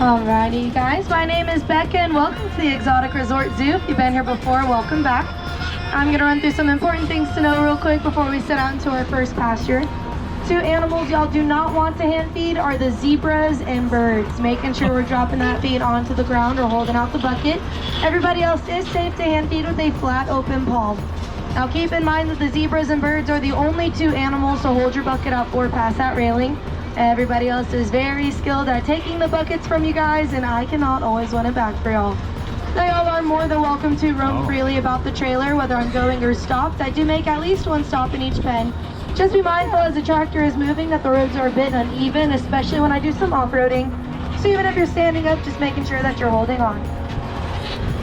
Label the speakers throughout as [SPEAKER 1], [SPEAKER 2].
[SPEAKER 1] Alrighty guys, my name is Becca and welcome to the Exotic Resort Zoo. If you've been here before, welcome back. I'm going to run through some important things to know real quick before we set out into our first pasture. Two animals y'all do not want to hand feed are the zebras and birds. Making sure we're dropping that feed onto the ground or holding out the bucket. Everybody else is safe to hand feed with a flat open palm. Now keep in mind that the zebras and birds are the only two animals to hold your bucket up or past that railing. Everybody else is very skilled at taking the buckets from you guys, and I cannot always win it back for y'all. Now y'all are more than welcome to roam freely about the trailer, whether I'm going or stopped. I do make at least one stop in each pen. Just be mindful as the tractor is moving that the roads are a bit uneven, especially when I do some off-roading. So even if you're standing up, just making sure that you're holding on.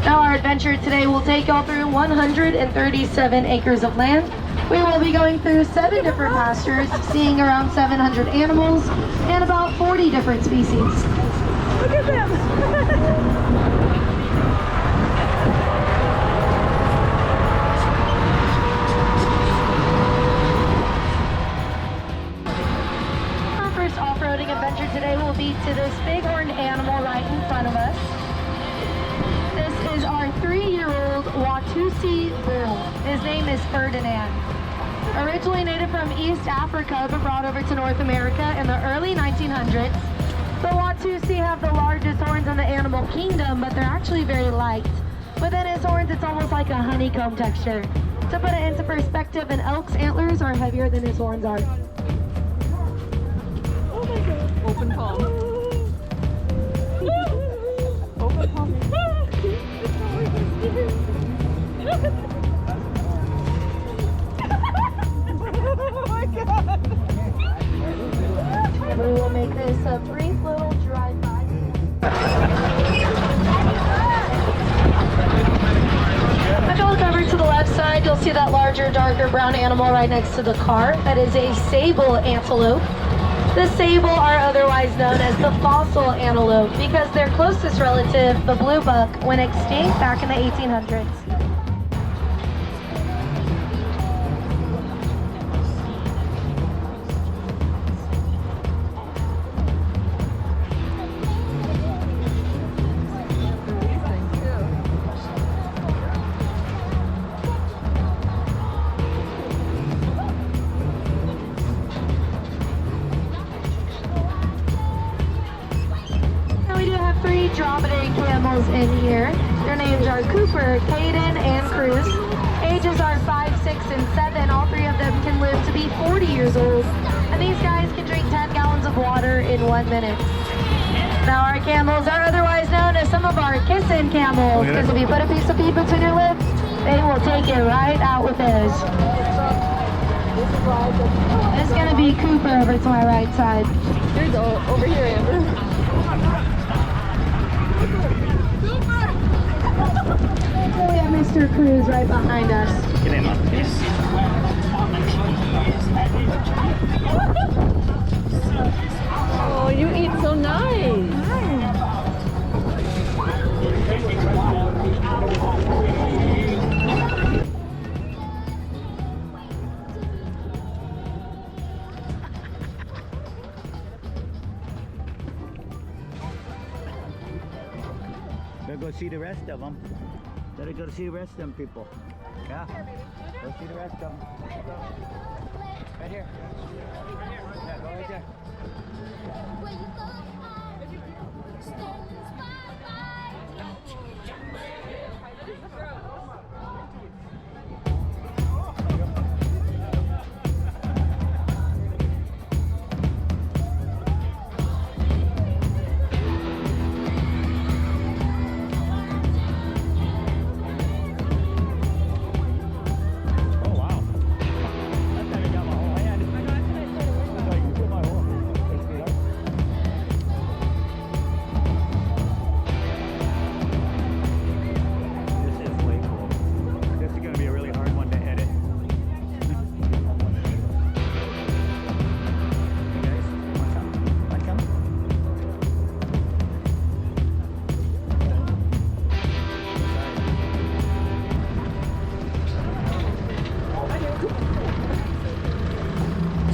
[SPEAKER 1] Now our adventure today will take y'all through 137 acres of land. We will be going through 7 different pastures, seeing around 700 animals and about 40 different species.
[SPEAKER 2] Look at them!
[SPEAKER 1] Off-roading adventure today will be to this bighorn animal right in front of us. This is our 3-year-old Watusi bull. His name is Ferdinand. Originally native from East Africa but brought over to North America in the early 1900s. The Watusi have the largest horns in the animal kingdom, but they're actually very light. Within his horns, it's almost like a honeycomb texture. To put it into perspective, an elk's antlers are heavier than his horns are.
[SPEAKER 2] Open palm. Open palm. Oh my god!
[SPEAKER 1] And we will make this a brief little drive-by. If you'll look over to the left side, you'll see that larger, darker brown animal right next to the car. That is a sable antelope. The sable are otherwise known as the fossil antelope because their closest relative, the blue buck, went extinct back in the 1800s. Dromedary camels in here. Their names are Cooper, Caden, and Cruz. Ages are 5, 6, and 7. All 3 of them can live to be 40 years old. And these guys can drink 10 gallons of water in 1 minute. Now our camels are otherwise known as some of our kissing camels, because if you put a piece of feed between your lips, they will take it right out with those. It's going to be Cooper over to my right side.
[SPEAKER 2] Here's over here, Amber.
[SPEAKER 1] We have Mr. Cruz right behind us.
[SPEAKER 2] Oh, you eat so nice.
[SPEAKER 3] Better go see the rest of them. Better go see the rest of them people. Yeah. Go see the rest of them. Right here. Yeah, go right there.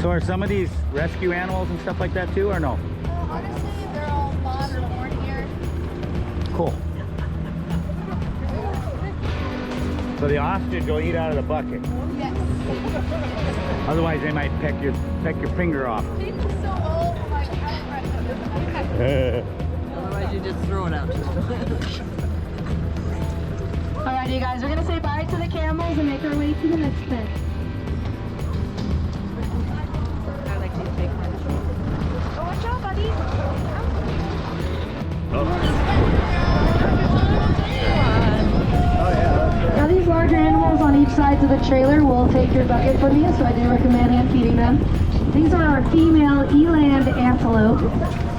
[SPEAKER 3] So are some of these rescue animals and stuff like that too, or no?
[SPEAKER 4] Honestly, they're all modern born here.
[SPEAKER 3] Cool. So the ostrich will eat out of the bucket.
[SPEAKER 1] Yes.
[SPEAKER 3] Otherwise, they might peck your finger off.
[SPEAKER 1] People so old, like,
[SPEAKER 2] Otherwise, you just throw it out to them.
[SPEAKER 1] Alright, you guys, we're gonna say bye to the camels and make our way to the next pit.
[SPEAKER 2] I like these big ones.
[SPEAKER 1] Oh, watch out, buddy. Now these larger animals on each side of the trailer will take your bucket from you, so I do recommend hand feeding them. These are our female eland antelope.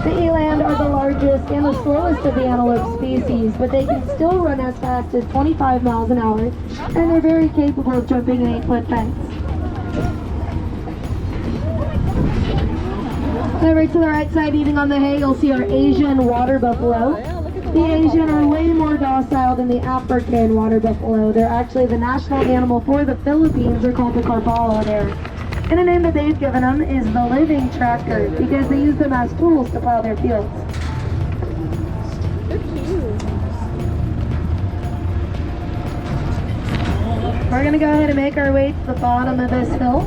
[SPEAKER 1] The eland are the largest and the slowest of the antelope species, but they can still run as fast as 25 miles an hour, and they're very capable of jumping an 8-foot fence. Over to the right side, eating on the hay, you'll see our Asian water buffalo. The Asian are way more docile than the African water buffalo. They're actually the national animal for the Philippines. They're called the Carpalo there. And the name that they've given them is the living tractor because they use them as tools to plow their fields. We're going to go ahead and make our way to the bottom of this hill.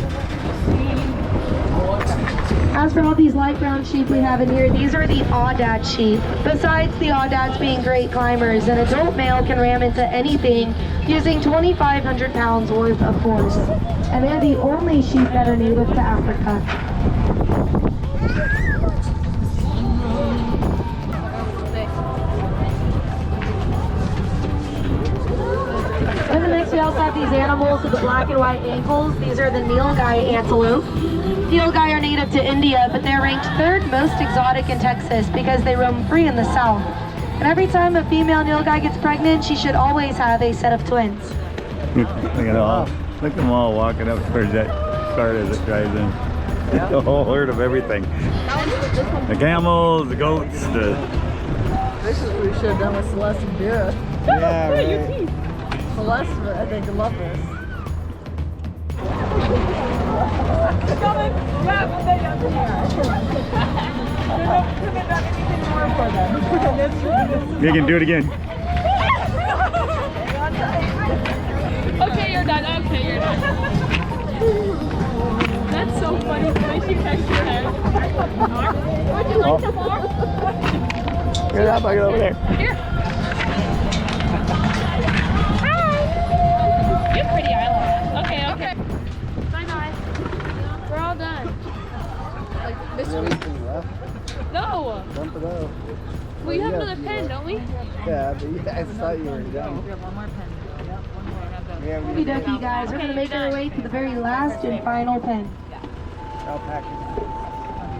[SPEAKER 1] As for all these light brown sheep we have in here, these are the Aoudad sheep. Besides the Aoudads being great climbers, an adult male can ram into anything using 2,500 pounds worth of force. And they're the only sheep that are native to Africa. And then next we also have these animals with the black and white ankles. These are the Nilgai antelope. Nilgai are native to India, but they're ranked 3rd most exotic in Texas because they roam free in the south. And every time a female Nilgai gets pregnant, she should always have a set of twins.
[SPEAKER 3] Look at them all walking up towards that cart as it drives in. The whole herd of everything. The camels, the goats, the...
[SPEAKER 2] This is what we should have done with Celeste and Vera.
[SPEAKER 3] Yeah, right.
[SPEAKER 2] Celeste, I think, love this.
[SPEAKER 3] You can do it again.
[SPEAKER 4] Okay, you're done. Okay, you're done. That's so funny the way she touched your head. Would you like some more?
[SPEAKER 3] Get that bucket over there.
[SPEAKER 4] Here. Hi. You have pretty eyelashes. Okay, okay. Bye-bye. We're all done.
[SPEAKER 2] Like this week.
[SPEAKER 4] No.
[SPEAKER 5] Dump it out.
[SPEAKER 4] We have another pen, don't we?
[SPEAKER 5] Yeah, but I thought you were done.
[SPEAKER 2] We have one more pen. Yep, one more. I have that.
[SPEAKER 5] Yeah,
[SPEAKER 1] Okie dokie, guys. We're going to make our way to the very last and final pen.
[SPEAKER 5] alpaca.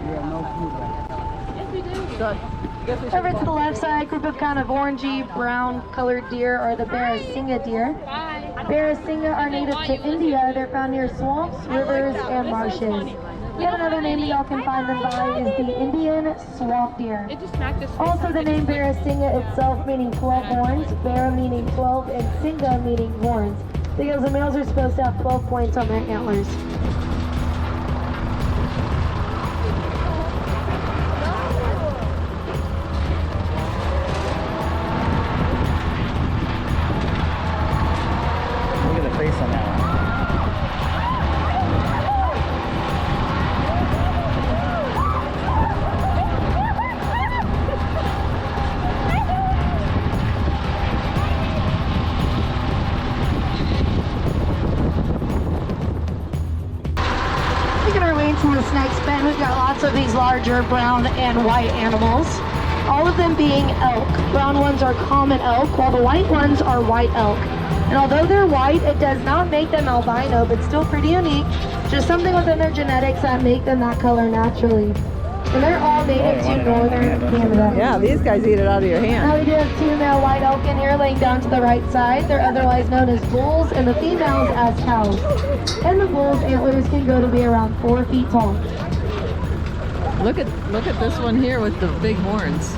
[SPEAKER 5] You have no food left.
[SPEAKER 4] Yes, we do.
[SPEAKER 2] Done. Guess we should
[SPEAKER 1] Over to the left side, group of kind of orangey brown colored deer are the Barasingha deer.
[SPEAKER 4] Bye.
[SPEAKER 1] Barasingha are native to India. They're found near swamps, rivers, and marshes. Yet another name that y'all can find them by is the Indian swamp deer.
[SPEAKER 4] It just smacked us.
[SPEAKER 1] Also the name Barasingha itself meaning 12 horns, Bara meaning 12, and Singha meaning horns, because the males are supposed to have 12 points on their antlers.
[SPEAKER 3] Look at the face on that one.
[SPEAKER 1] Making our way into this next pen, we've got lots of these larger brown and white animals, all of them being elk. Brown ones are common elk, while the white ones are white elk. And although they're white, it does not make them albino, but still pretty unique. Just something within their genetics that make them that color naturally. And they're all native to northern Canada.
[SPEAKER 2] Yeah, these guys eat it out of your hand.
[SPEAKER 1] Now we do have two male white elk in here laying down to the right side. They're otherwise known as bulls and the females as cows. And the bulls' antlers can go to be around 4 feet tall.
[SPEAKER 2] Look at this one here with the big horns.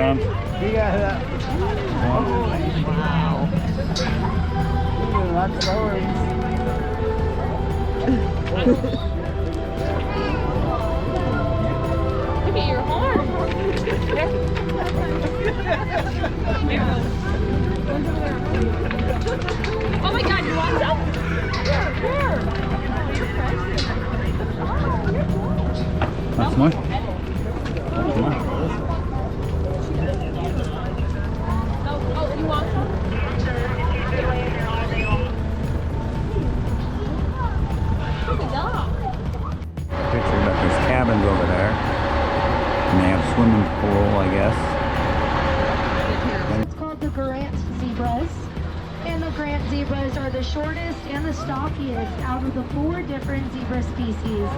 [SPEAKER 3] come.
[SPEAKER 5] You got that.
[SPEAKER 2] Wow.
[SPEAKER 5] Moving a lot slower.
[SPEAKER 4] Look at your horn. Oh my God, you want some?
[SPEAKER 3] Want some more? Come on.
[SPEAKER 4] Oh, you want some?
[SPEAKER 3] Picture about these cabins over there. And they have swimming pool, I guess.
[SPEAKER 1] It's called the Grant zebras. And the Grant zebras are the shortest and the stockiest out of the 4 different zebra species.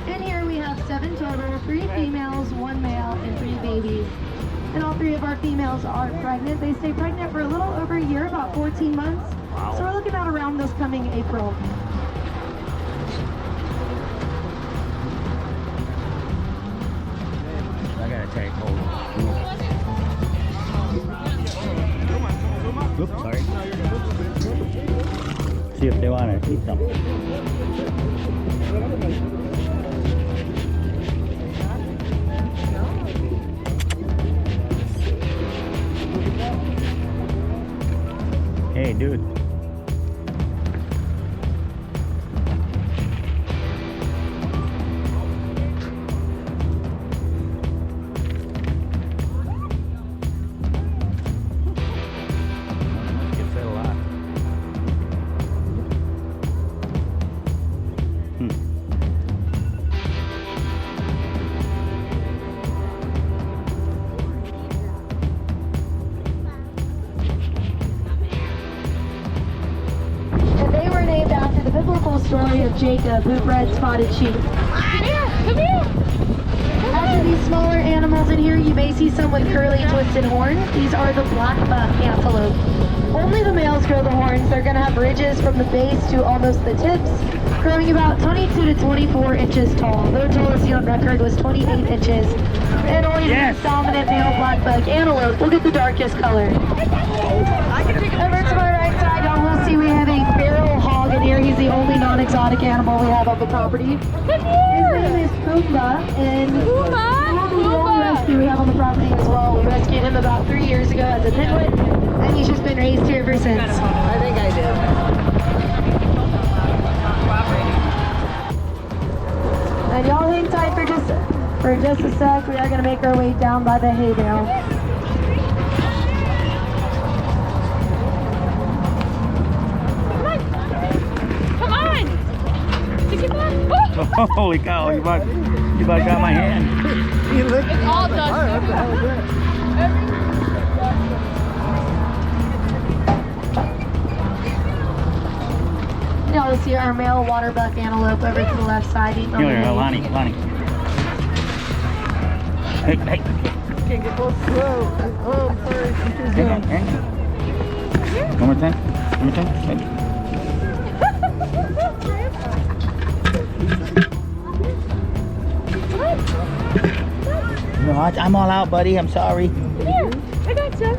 [SPEAKER 1] In here we have 7 total, 3 females, 1 male, and 3 babies. And all 3 of our females are pregnant. They stay pregnant for a little over a year, about 14 months. So we're looking at around this coming April.
[SPEAKER 3] I gotta take hold. Oops, sorry. See if they want to eat something. Hey, dude. Get fed a lot.
[SPEAKER 1] And they were named after the biblical story of Jacob, who bred spotted sheep.
[SPEAKER 4] Come here, come here.
[SPEAKER 1] As for these smaller animals in here, you may see some with curly, twisted horns. These are the black buck antelope. Only the males grow the horns. They're going to have ridges from the base to almost the tips, growing about 22 to 24 inches tall. Their tallest on record was 28 inches. And only the dominant male black buck antelope will get the darkest color. Over to my right side, y'all will see we have a feral hog in here. He's the only non-exotic animal we have on the property. His name is Pumbaa, and he's the only rescue we have on the property as well. We rescued him about 3 years ago as a pinwit, and he's just been raised here ever since.
[SPEAKER 2] I think I did.
[SPEAKER 1] And y'all hang tight for just a sec. We are going to make our way down by the hay bale.
[SPEAKER 4] Come on. Take it back. Oh,
[SPEAKER 3] Holy cow, you about got my hand.
[SPEAKER 5] You licked
[SPEAKER 4] it's all done.
[SPEAKER 5] What the hell is that?
[SPEAKER 1] Y'all will see our male water buck antelope over to the left side eating on the
[SPEAKER 3] Here,
[SPEAKER 1] hay.
[SPEAKER 3] Lonnie. Hey.
[SPEAKER 2] Can't get both slow. Oh, I'm sorry.
[SPEAKER 3] Hang on. One more time. Hey. No, I'm all out, buddy. I'm sorry.
[SPEAKER 4] Here, I got some.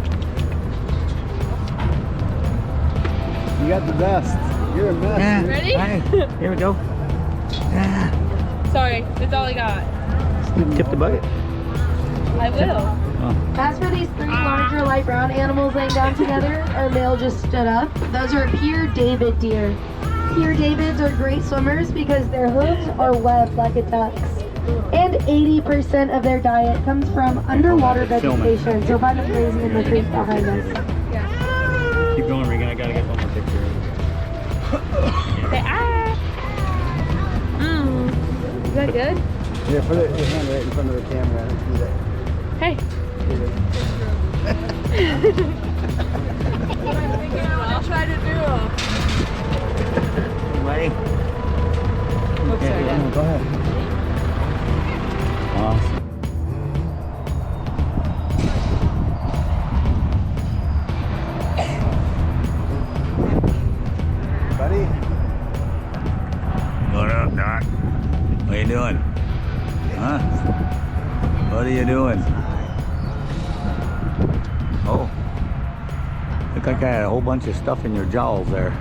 [SPEAKER 5] You got the best. You're a mess.
[SPEAKER 3] Yeah.
[SPEAKER 4] Ready?
[SPEAKER 3] Hey, here we go. Yeah.
[SPEAKER 4] Sorry, that's all I got.
[SPEAKER 3] Tip the bucket.
[SPEAKER 4] I will.
[SPEAKER 1] As for these 3 larger light brown animals laying down together, our male just stood up. Those are pure David deer. Pure Davids are great swimmers because their hooves are webbed like a duck's. And 80% of their diet comes from underwater vegetation. So find them grazing in the creek behind us.
[SPEAKER 3] Keep going, Regan. I gotta get one more picture.
[SPEAKER 4] Say ah. Is that good?
[SPEAKER 5] Yeah, put your hand right in front of the camera. Let's do that.
[SPEAKER 4] Hey. I'll try to do it.
[SPEAKER 3] Buddy.
[SPEAKER 2] Looks like it.
[SPEAKER 3] Go ahead. Awesome.
[SPEAKER 5] Buddy?
[SPEAKER 3] What up, Doc? What you doing? Huh? What are you doing? Oh. Look like I had a whole bunch of stuff in your jowls there.